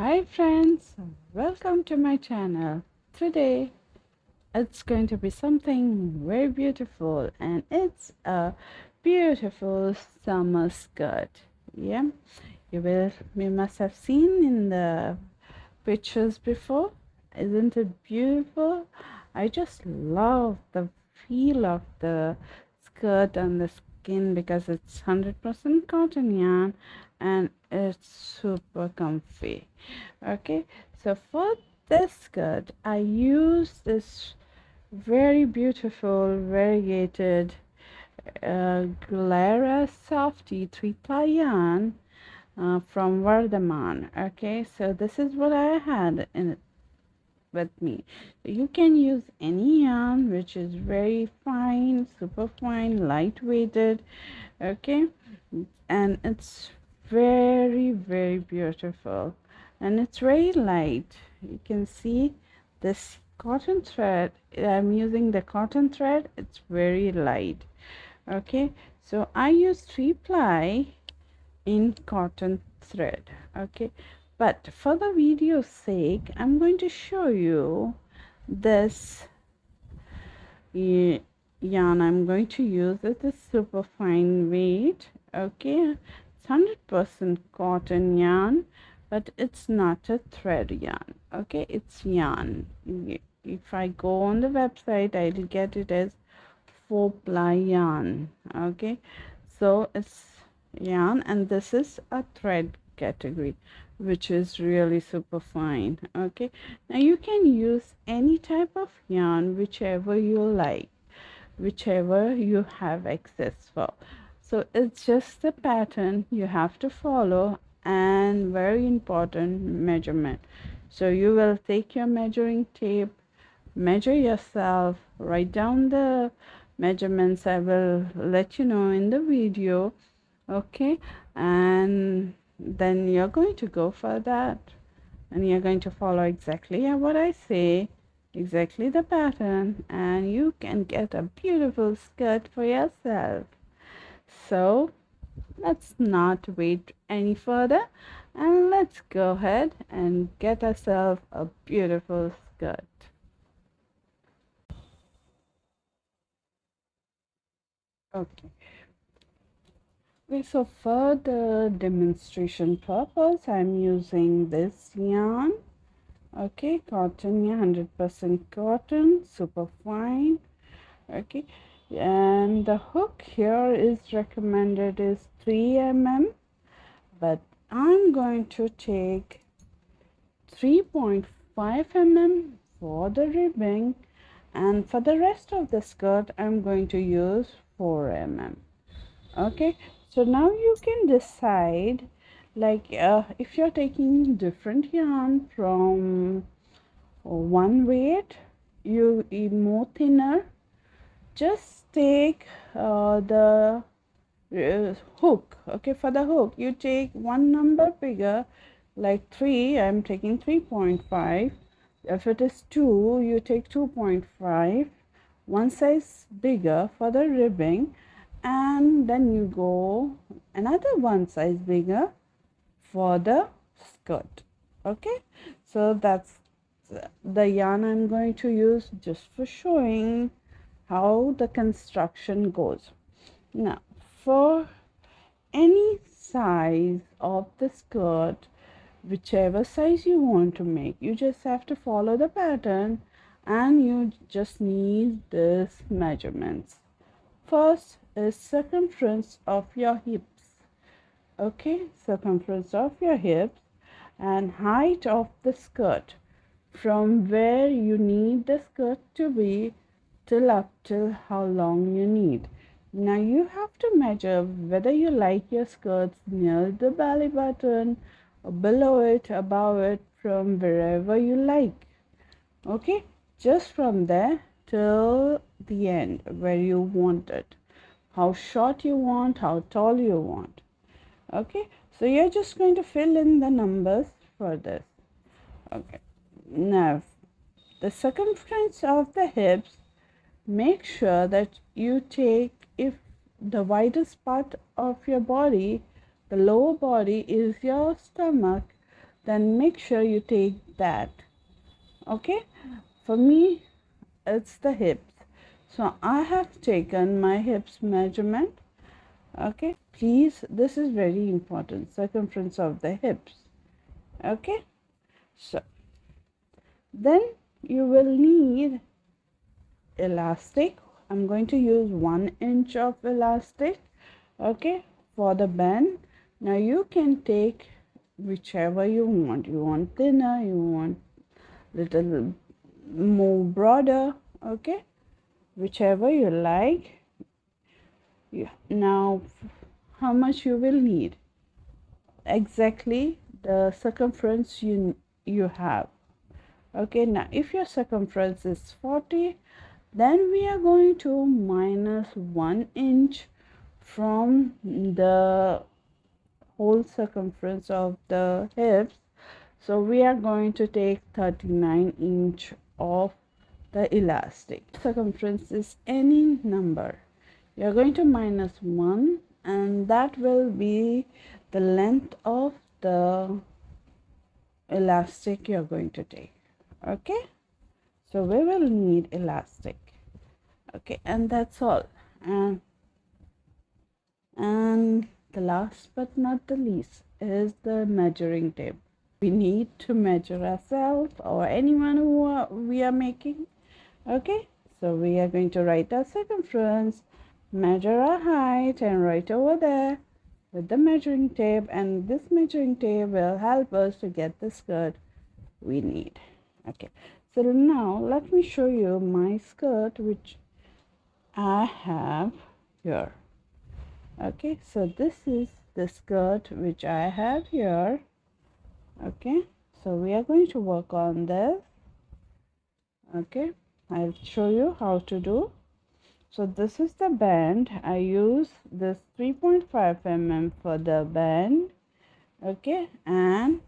Hi friends, welcome to my channel. Today it's going to be something very beautiful, and it's a beautiful summer skirt. Yeah, you must have seen in the pictures before. Isn't it beautiful? I just love the feel of the skirt on the skin because it's 100% cotton yarn and it's super comfy. Okay, so for this skirt I use this very beautiful variegated Gulera softy 3-ply yarn from Vardhaman. Okay, so this is what I had in with me. You can use any yarn which is very fine, super fine, lightweighted. Okay, and it's very beautiful, and it's very light. You can see this cotton thread. I'm using the cotton thread. It's very light. Okay, so I use 3-ply in cotton thread. Okay, but for the video's sake I'm going to show you this yarn I'm going to use. It is super fine weight. Okay, it's 100% cotton yarn, but it's not a thread yarn. Okay, it's yarn. If I go on the website I'll get it as 4-ply yarn. Okay, so it's yarn, and this is a thread category, which is really super fine. Okay, now you can use any type of yarn, whichever you like, whichever you have access for. So it's just the pattern you have to follow, and very important, measurement. So you will take your measuring tape, measure yourself, write down the measurements. I will let you know in the video. Okay, and then you're going to go for that, and you're going to follow exactly what I say, exactly the pattern, and you can get a beautiful skirt for yourself. So let's not wait any further, and let's go ahead and get ourselves a beautiful skirt. Okay. Okay, so for the demonstration purpose, I'm using this yarn. Okay, cotton yarn, 100% cotton, super fine. Okay, and the hook here is recommended is 3 mm, but I'm going to take 3.5 mm for the ribbing, and for the rest of the skirt I'm going to use 4 mm. Okay, so now you can decide, like if you're taking different yarn from one weight, you more thinner, just take the hook. Okay, for the hook you take one number bigger, like 3. I'm taking 3.5. If it is 2, you take 2.5, one size bigger for the ribbing, and then you go another one size bigger for the skirt. Okay, so that's the yarn I'm going to use, just for showing how the construction goes. Now for any size of the skirt, whichever size you want to make, you just have to follow the pattern, and you just need this measurements. First is circumference of your hips. Okay, circumference of your hips, and height of the skirt, from where you need the skirt to be till up till how long you need. Now you have to measure whether you like your skirts near the belly button or below it, above it, from wherever you like. Okay, just from there till the end where you want it, how short you want, how tall you want. Okay, so you're just going to fill in the numbers for this. Okay, now the circumference of the hips, make sure that you take, if the widest part of your body, the lower body, is your stomach, then make sure you take that. Okay, for me it's the hips, so I have taken my hips measurement. Okay, please, this is very important, circumference of the hips. Okay, so then you will need elastic. I'm going to use 1 inch of elastic, okay, for the band. Now you can take whichever you want. You want thinner, you want little more broader, okay, whichever you like. Yeah. Now how much you will need? Exactly the circumference you have. Okay, now if your circumference is 40, then we are going to minus 1 inch from the whole circumference of the hips. So we are going to take 39 inch of the elastic. Circumference is any number. You're going to minus 1, and that will be the length of the elastic you're going to take. Okay, so we will need elastic. Okay, and that's all. And the last but not the least is the measuring tape. We need to measure ourselves or anyone who we are making. Okay, so we are going to write our circumference, measure our height, and write over there with the measuring tape, and this measuring tape will help us to get the skirt we need. Okay, so now let me show you my skirt which I have here. Okay, so this is the skirt which I have here. Okay, so we are going to work on this. Okay, I'll show you how to do. So this is the band. I use this 3.5 mm for the band. Okay, and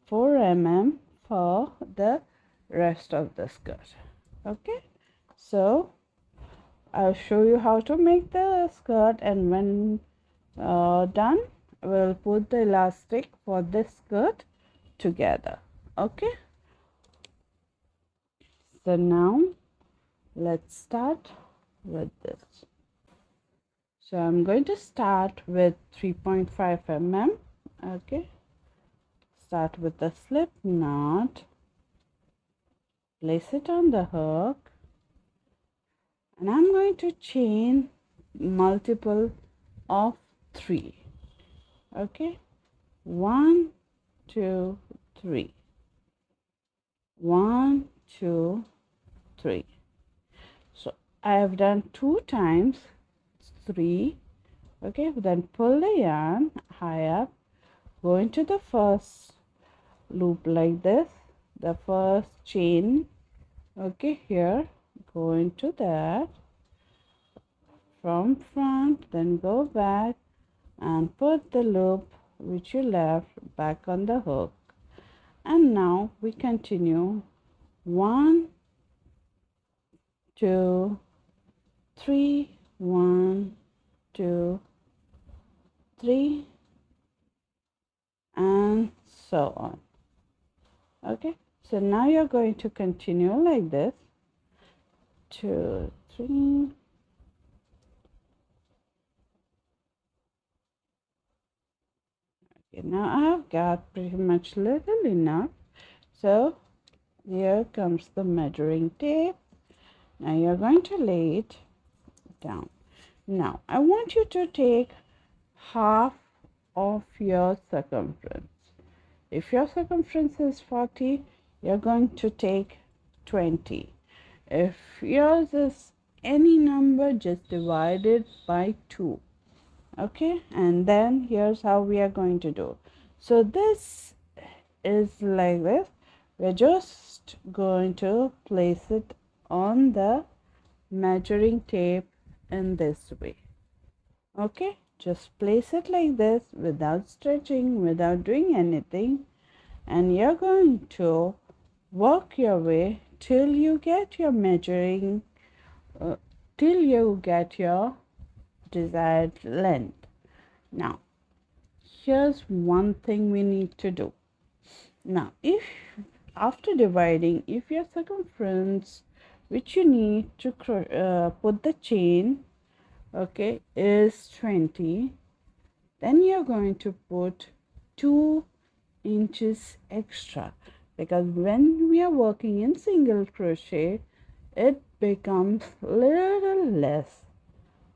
4 mm for the rest of the skirt. Okay, so I'll show you how to make the skirt, and when done, we'll put the elastic for this skirt together. Okay, so now let's start with this. So I'm going to start with 3.5 mm. Okay, start with the slip knot, place it on the hook, and I'm going to chain multiple of 3. Okay, 1 2 3, 1 2 3. So I have done 2 times 3. Okay, then pull the yarn high up, go into the first loop like this, the first chain. Okay, here go into that from front, then go back and put the loop which you left back on the hook. And now we continue 1 2 3, 1 2 3, and so on. Okay, so now you're going to continue like this, 2 3. Okay, now I've got pretty much little enough, so here comes the measuring tape. Now you're going to lay it down. Now I want you to take half of your circumference. If your circumference is 40, you're going to take 20. If yours is any number, just divide it by 2. Okay, and then here's how we are going to do. So this is like this. We're just going to place it on the measuring tape in this way. Okay, just place it like this without stretching, without doing anything, and you're going to work your way till you get your measuring, till you get your desired length. Now here's one thing we need to do. Now if after dividing, if your circumference which you need to put the chain, okay, is 20, then you're going to put 2 inches extra, because when we are working in single crochet it becomes little less.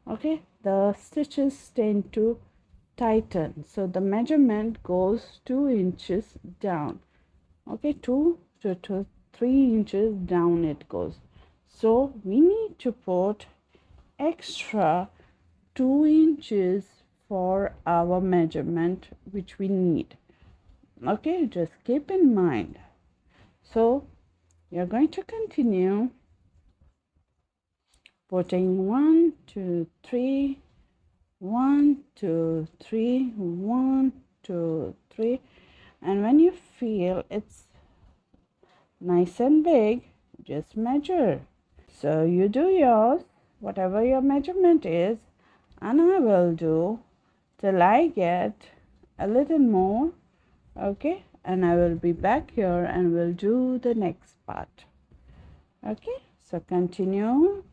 Okay, the stitches tend to tighten, so the measurement goes 2 inches down. Okay, 2 to 3 inches down it goes. So we need to put extra 2 inches for our measurement which we need. Okay, just keep in mind. So you're going to continue putting 1 2 3 1 2 3 1 2 3, and when you feel it's nice and big, just measure. So you do yours, whatever your measurement is, and I will do till I get a little more. Okay, and I will be back here and we'll do the next part. Okay, so continue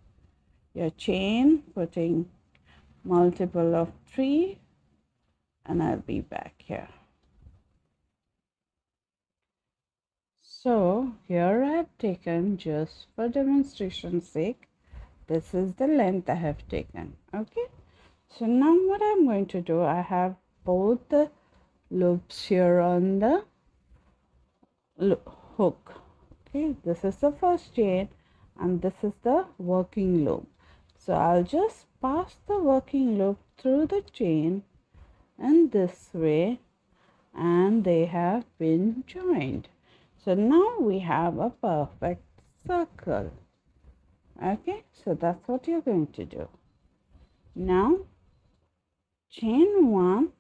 your chain, putting multiple of 3, and I'll be back here. So here I have taken, just for demonstration's sake, this is the length I have taken. Okay, so now what I'm going to do, I have both the loops here on the hook. Okay, this is the first chain and this is the working loop. So I'll just pass the working loop through the chain in this way, and they have been joined. So now we have a perfect circle. Okay, so that's what you're going to do. Now chain 1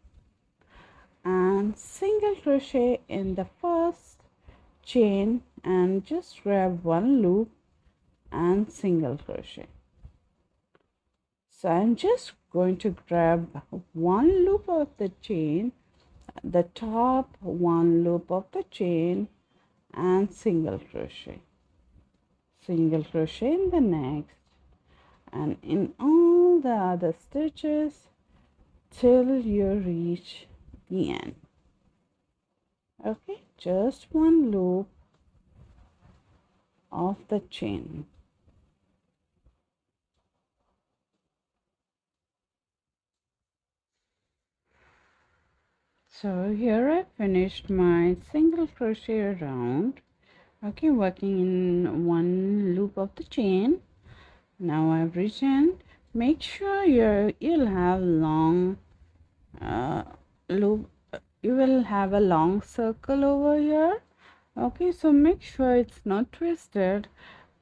and single crochet in the first chain and just grab 1 loop and single crochet. So I'm just going to grab 1 loop of the chain, the top 1 loop of the chain, and single crochet in the next, and in all the other stitches till you reach the end. Okay, just 1 loop of the chain. So here I finished my single crochet round. Okay, working in 1 loop of the chain. Now I've returned. Make sure you'll have long loop. You will have a long circle over here. Okay, so make sure it's not twisted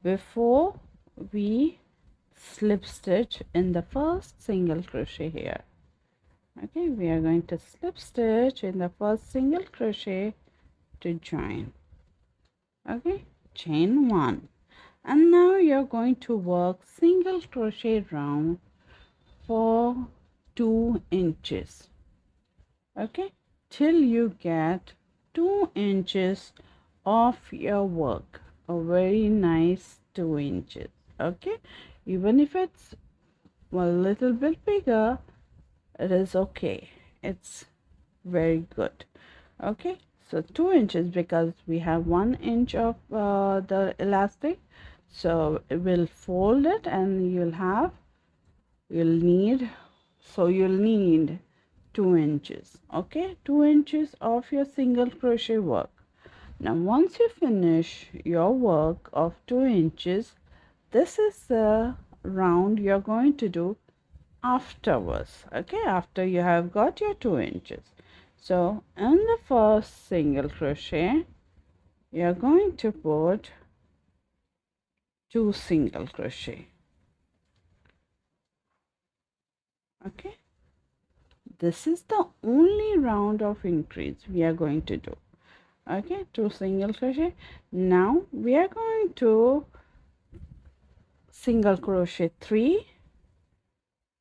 before we slip stitch in the first single crochet here. Okay, we are going to slip stitch in the first single crochet to join. Okay, chain 1, and now you're going to work single crochet round for 2 inches. Okay, till you get 2 inches of your work, a very nice 2 inches. Okay, even if it's a little bit bigger, it is okay, it's very good. Okay, so 2 inches, because we have 1 inch of the elastic, so we'll fold it and you'll need 2 inches. Okay, 2 inches of your single crochet work. Now once you finish your work of 2 inches, this is the round you're going to do afterwards. Okay, after you have got your 2 inches. So in the first single crochet, you're going to put 2 single crochet. Okay, this is the only round of increase we are going to do. Okay, 2 single crochet. Now we are going to single crochet 3,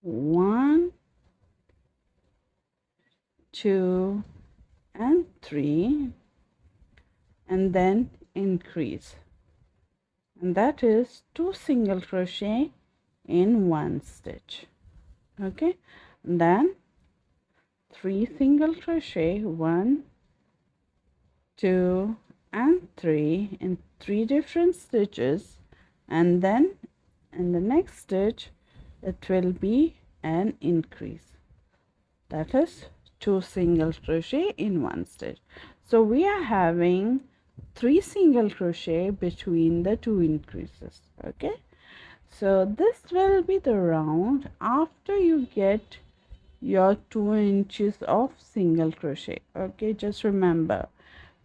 1, 2 and 3, and then increase, and that is 2 single crochet in one stitch. Okay, and then 3 single crochet, 1, 2 and 3 in 3 different stitches, and then in the next stitch it will be an increase, that is 2 single crochet in one stitch. So we are having 3 single crochet between the 2 increases. Okay, so this will be the round after you get your 2 inches of single crochet. Okay, just remember,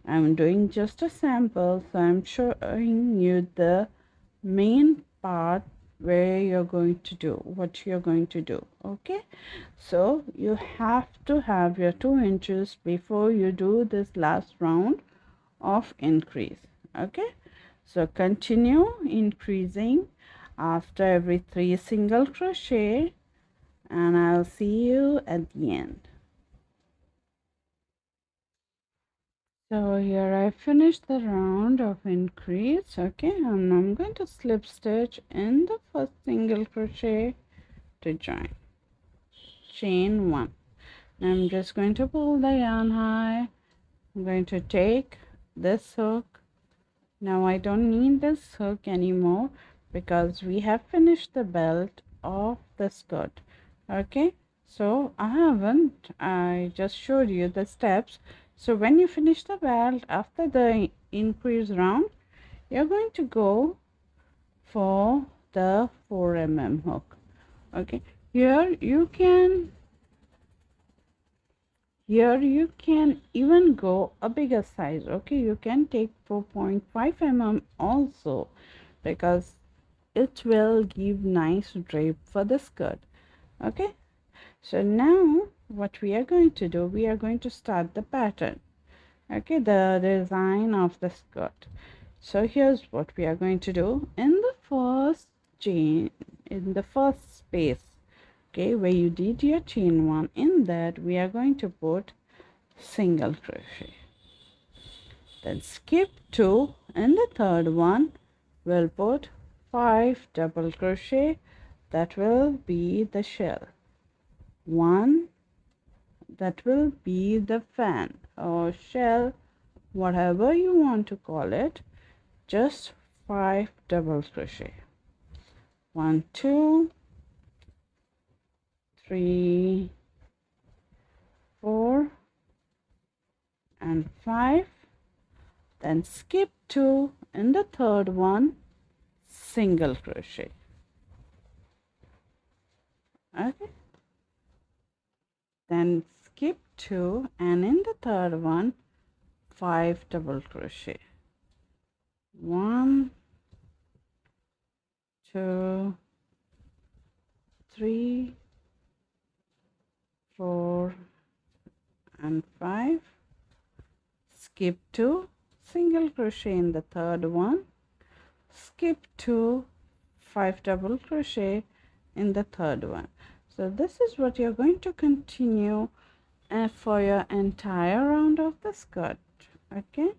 I'm doing just a sample, so I'm showing you the main part where you're going to do what you're going to do. Okay, so you have to have your 2 inches before you do this last round of increase. Okay, so continue increasing after every 3 single crochet, and I'll see you at the end. So here I finished the round of increase. Okay, and I'm going to slip stitch in the first single crochet to join, chain 1. I'm just going to pull the yarn high. I'm going to take this hook. Now I don't need this hook anymore because we have finished the belt of the skirt. Okay, so I just showed you the steps. So when you finish the belt after the increase round, you're going to go for the 4 mm hook. Okay, here you can even go a bigger size. Okay, you can take 4.5 mm also, because it will give nice drape for the skirt. Okay, so now what we are going to do, we are going to start the pattern. Okay, the design of the skirt. So here's what we are going to do. In the first chain, in the first space, okay, where you did your chain 1, in that we are going to put single crochet, then skip 2. In the third one we'll put 5 double crochet, that will be the shell. 1, that will be the fan or shell, whatever you want to call it. Just 5 double crochet. 1, 2, 3, 4 and 5, then skip 2. In the third one, single crochet. Okay, then skip 2, and in the third one, 5 double crochet. 1, 2, 3, 4 and 5. Skip 2, single crochet in the third one, skip 2, 5 double crochet in the third one. So this is what you're going to continue for your entire round of the skirt. Okay,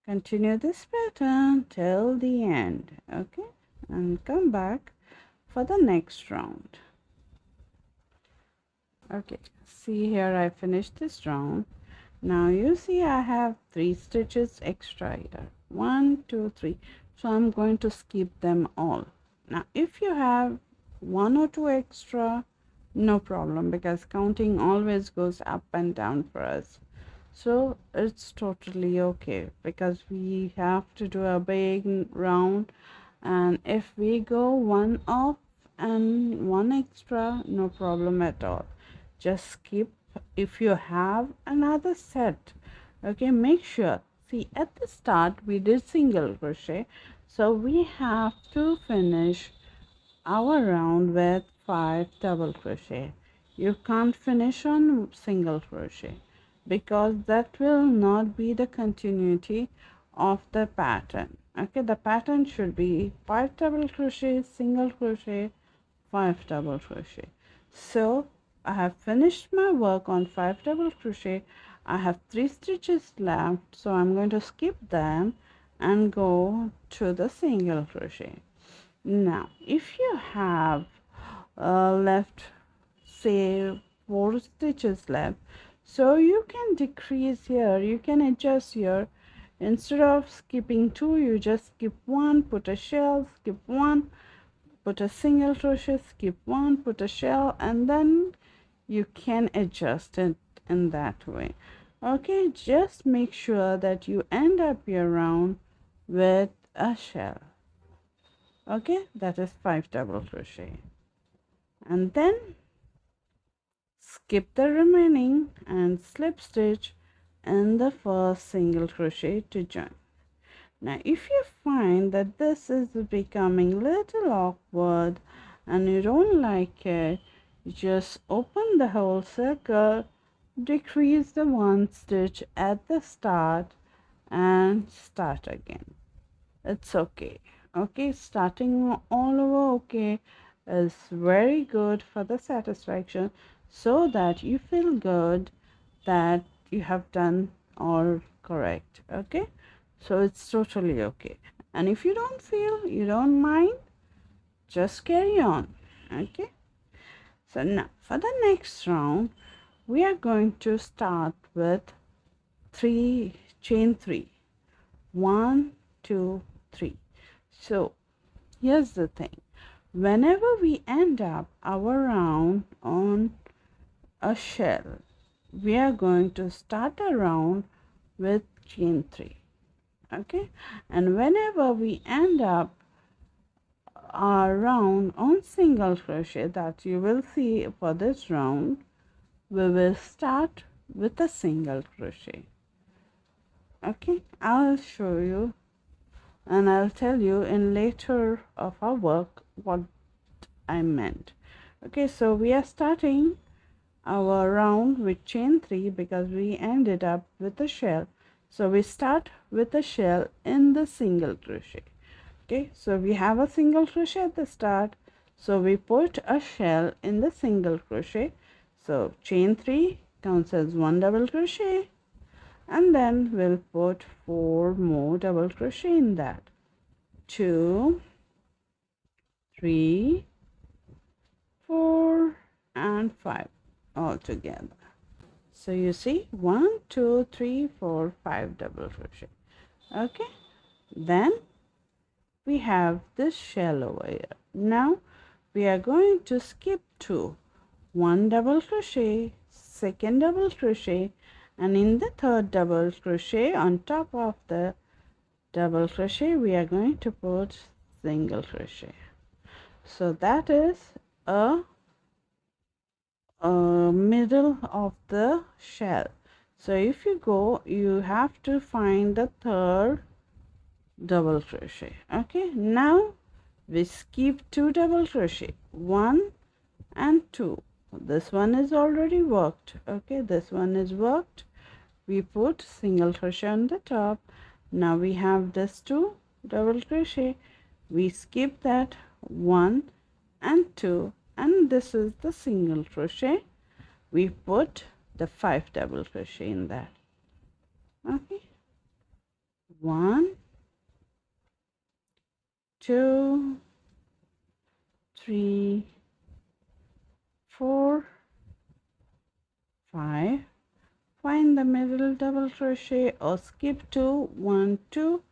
continue this pattern till the end. Okay, and come back for the next round. Okay, see here, I finished this round. Now you see I have 3 stitches extra here, 1, 2, 3. So I'm going to skip them all. Now if you have 1 or 2 extra, no problem, because counting always goes up and down for us. So it's totally okay, because we have to do a big round, and if we go 1 off and 1 extra, no problem at all. Just skip if you have another set. Okay, make sure, see, at the start we did single crochet, so we have to finish our round with 5 double crochet. You can't finish on single crochet, because that will not be the continuity of the pattern. Okay, the pattern should be 5 double crochet, single crochet, 5 double crochet. So I have finished my work on 5 double crochet. I have 3 stitches left, so I'm going to skip them and go to the single crochet. Now if you have left, say, 4 stitches left, so you can decrease here, you can adjust here. Instead of skipping 2, you just skip 1, put a shell, skip 1, put a single crochet, skip 1, put a shell, and then you can adjust it in that way. Okay, just make sure that you end up your round with a shell. Okay, that is 5 double crochet, and then skip the remaining and slip stitch in the first single crochet to join. Now if you find that this is becoming little awkward and you don't like it, just open the whole circle, decrease the 1 stitch at the start and start again. It's okay. Okay, starting all over okay is very good for the satisfaction, so that you feel good that you have done all correct. Okay, so it's totally okay. And if you don't feel, you don't mind, just carry on. Okay, so now for the next round we are going to start with 3 chain 3, 1 2 3. So here's the thing, whenever we end up our round on a shell, we are going to start a round with chain 3. Okay, and whenever we end up our round on single crochet, that you will see for this round, we will start with a single crochet. Okay, I'll show you and I'll tell you in later of our work what I meant. Okay, so we are starting our round with chain 3 because we ended up with a shell, so we start with a shell in the single crochet. Okay, so we have a single crochet at the start, so we put a shell in the single crochet. So chain 3 counts as 1 double crochet, and then we'll put 4 more double crochet in that. 2 3 4 and 5 all together. So you see 1 2 3 4 5 double crochet. Okay, then we have this shell over here. Now we are going to skip 2, 1 double crochet, second double crochet, and in the third double crochet on top of the double crochet we are going to put single crochet. So that is a middle of the shell. So if you go, you have to find the third double crochet. Okay, now we skip 2 double crochet, 1 and 2. This one is already worked. Okay, this one is worked. We put single crochet on the top. Now we have this 2 double crochet, we skip that 1 and 2, and this is the single crochet. We put the 5 double crochet in that. Okay, 1 2 3 4 5. Find the middle double crochet or skip 2 1 2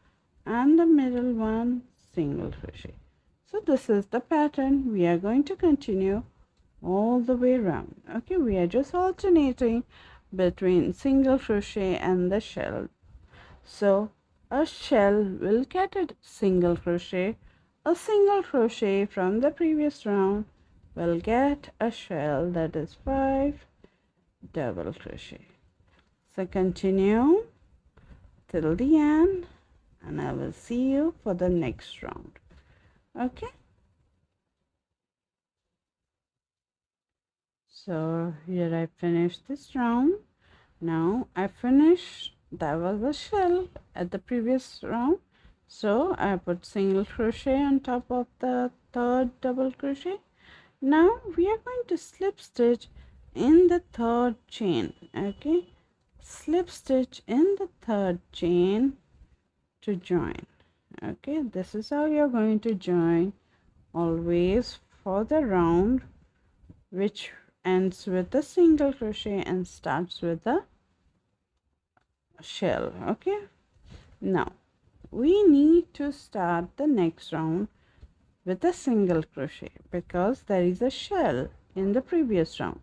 and the middle one, single crochet. So this is the pattern we are going to continue all the way around. Okay, we are just alternating between single crochet and the shell. So a shell will get a single crochet from the previous round will get a shell, that is 5 double crochet. So continue till the end and I will see you for the next round. Okay, so here I finished this round. Now I finished, that was the shell at the previous round, so I put single crochet on top of the third double crochet. Now we are going to slip stitch in the third chain. Okay, slip stitch in the third chain to join. Okay, this is how you're going to join always for the round, which ends with a single crochet and starts with a shell. Okay, now we need to start the next round with a single crochet because there is a shell in the previous round.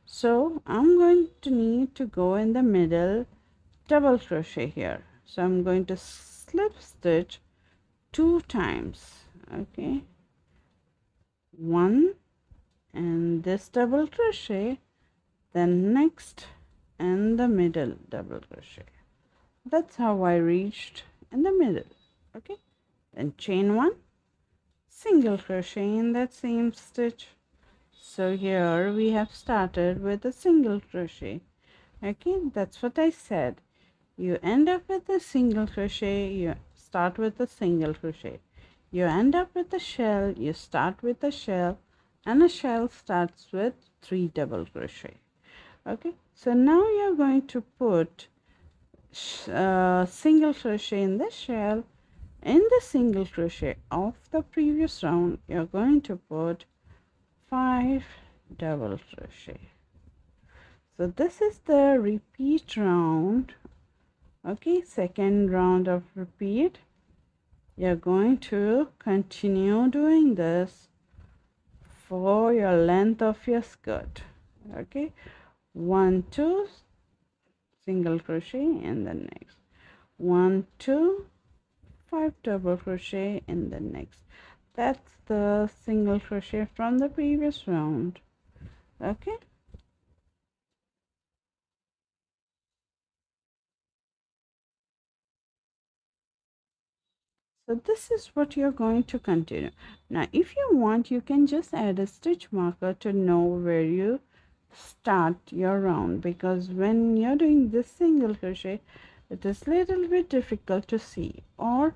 So I'm going to need to go in the middle, double crochet here. So I'm going to slip stitch 2 times. Okay, one and this double crochet, then next and the middle double crochet. That's how I reached in the middle. Okay, then chain 1, single crochet in that same stitch. So here we have started with a single crochet. Okay, that's what I said. You end up with a single crochet, you start with a single crochet. You end up with a shell, you start with a shell, and a shell starts with 3 double crochet. Okay, so now you're going to put single crochet in the shell. In the single crochet of the previous round, you're going to put 5 double crochet. So this is the repeat round. Okay, second round of repeat. You're going to continue doing this for your length of your skirt. Okay, 1 2 single crochet in the next, 1 2 5 double crochet in the next. That's the single crochet from the previous round. Okay, so this is what you're going to continue. Now if you want, you can just add a stitch marker to know where you start your round, because when you're doing this single crochet it is little bit difficult to see. Or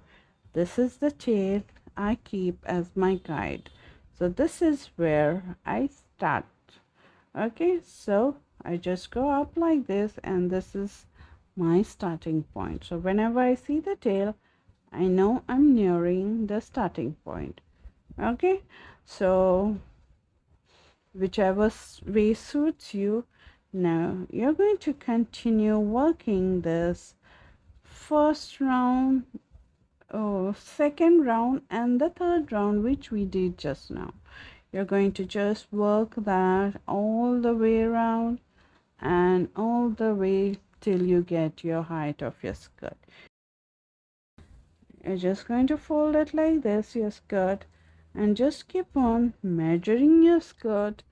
this is the tail I keep as my guide, so this is where I start. Okay, so I just go up like this and this is my starting point. So whenever I see the tail, I know I'm nearing the starting point. Okay, so whichever way suits you. Now you're going to continue working this first round, second round, and the third round which we did just now. You're going to just work that all the way around and all the way till you get your height of your skirt. You're just going to fold it like this, your skirt, and just keep on measuring your skirt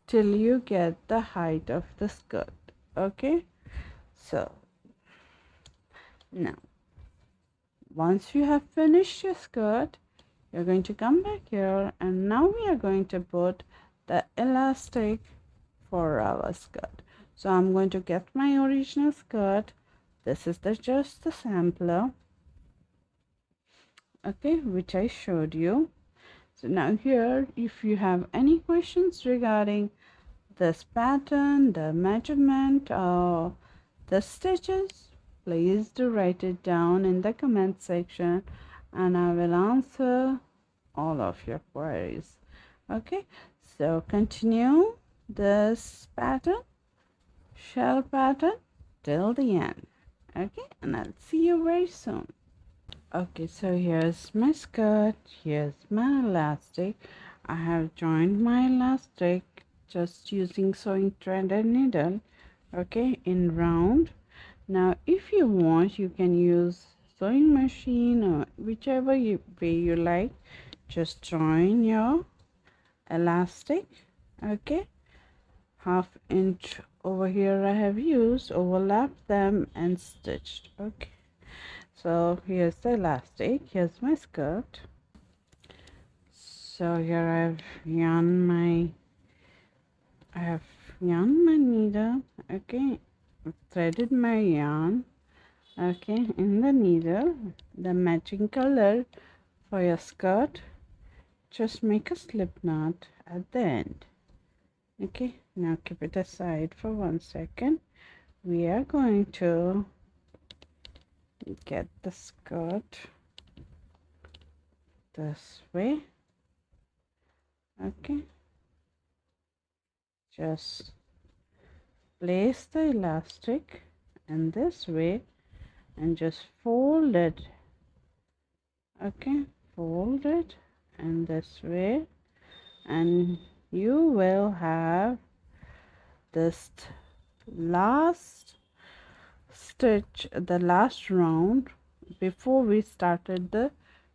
till you get the height of the skirt. Okay, so now once you have finished your skirt, you're going to come back here, and now we are going to put the elastic for our skirt. So I'm going to get my original skirt. This is just the sampler, okay, which I showed you. So now here, if you have any questions regarding this pattern, the measurement, or the stitches, please do write it down in the comment section and I will answer all of your queries. Okay, so continue this pattern, shell pattern, till the end. Okay, and I'll see you very soon. Okay, so here's my skirt, here's my elastic. I have joined my elastic just using sewing thread and needle, okay, in round. Now if you want, you can use sewing machine or whichever way you like. Just join your elastic, okay, 1/2 inch over here I have used, overlap them and stitched. Okay, so here's the elastic, here's my skirt. So here I have yarn my needle, okay, threaded my yarn, okay, in the needle, the matching color for your skirt. Just make a slip knot at the end. Okay, now keep it aside for 1 second. we are going to get the skirt this way. Okay, just place the elastic in this way and just fold it. Okay, fold it in this way, and you will have this last stitch, the last round before we started the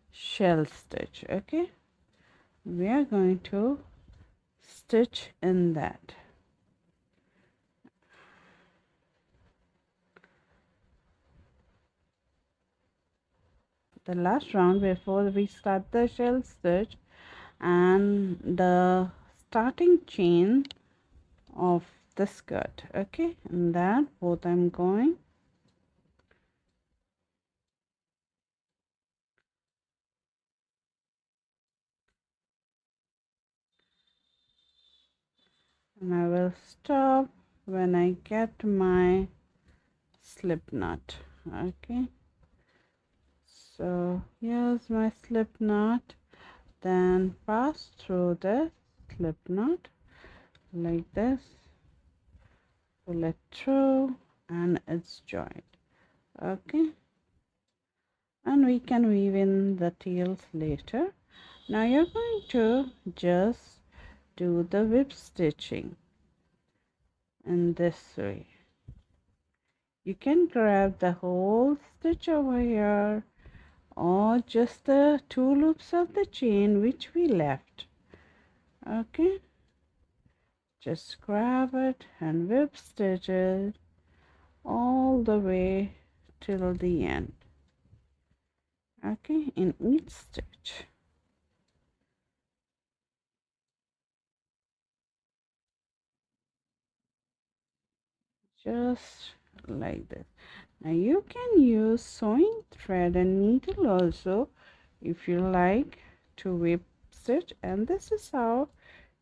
shell stitch. Okay, we are going to stitch in that. The last round before we start the shell stitch, and the starting chain of the skirt. Okay, and that both I'm going. And I will stop when I get my slip knot. Okay, so here's my slip knot, then pass through the slip knot like this, pull it through, and it's joined. Okay, and we can weave in the tails later. Now you're going to just do the whip stitching in this way. You can grab the whole stitch over here, or just the 2 loops of the chain which we left. Okay, just grab it and whip stitch it all the way till the end. Okay, in each stitch. Just like this. Now you can use sewing thread and needle also if you like to whip stitch, and this is how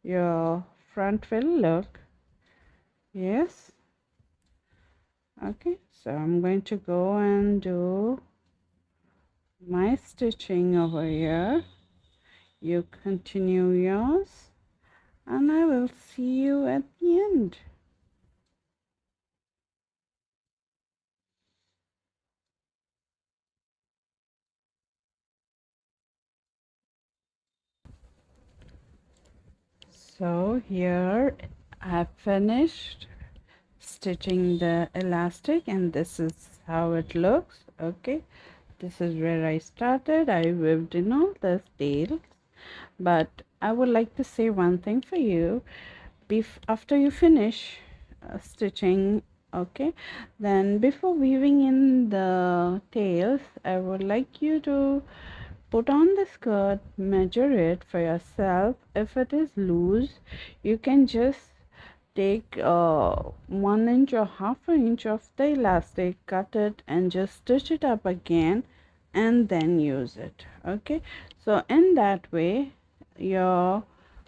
your front will look. Yes, okay, so I'm going to go and do my stitching over here. You continue yours, and I will see you at the end. So here I have finished stitching the elastic, and this is how it looks. Okay, this is where I started. I weaved in all the tails, but I would like to say one thing for you. After you finish stitching, okay, then before weaving in the tails, I would like you to put on the skirt, measure it for yourself. If it is loose, you can just take 1 inch or half an inch of the elastic, cut it, and just stitch it up again, and then use it. Okay, so in that way your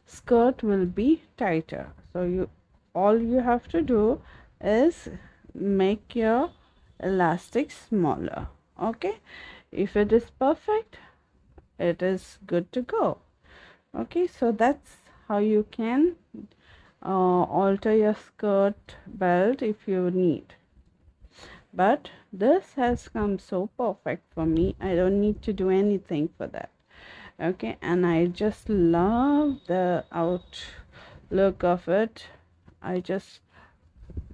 skirt will be tighter. So all you have to do is make your elastic smaller. Okay, if it is perfect, it is good to go. Okay, so that's how you can alter your skirt belt if you need. But this has come so perfect for me, I don't need to do anything for that. Okay, and I just love the outlook of it. I just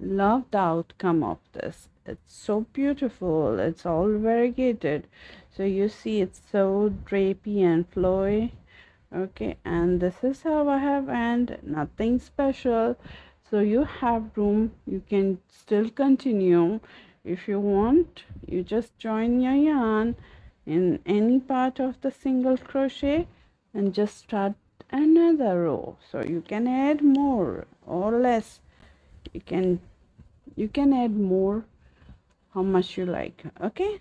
love the outcome of this. It's so beautiful. It's all variegated, so you see it's so drapey and flowy. Okay, and this is how I have, and nothing special. So you have room, you can still continue. If you want, you just join your yarn in any part of the single crochet and just start another row. So you can add more or less. You can add more how much you like. Okay,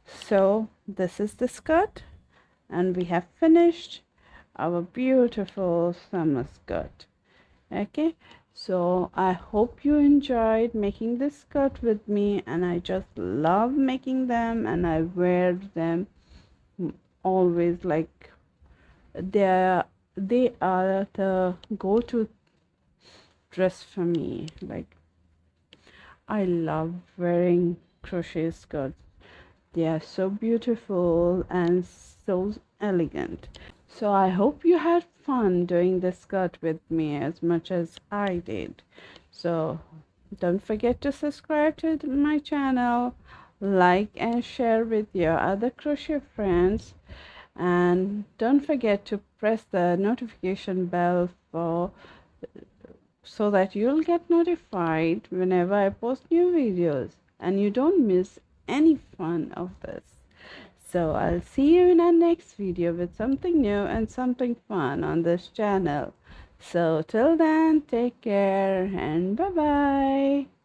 so this is the skirt, and we have finished our beautiful summer skirt. Okay, So I hope you enjoyed making this skirt with me, and I just love making them, and I wear them always. Like they they are the go-to dress for me. Like I love wearing crochet skirts. They are so beautiful and so elegant. So I hope you had fun doing this skirt with me as much as I did. So don't forget to subscribe to my channel, like and share with your other crochet friends, and don't forget to press the notification bell for so that you'll get notified whenever I post new videos and you don't miss any fun of this. So I'll see you in our next video with something new and something fun on this channel. So till then, take care and bye bye.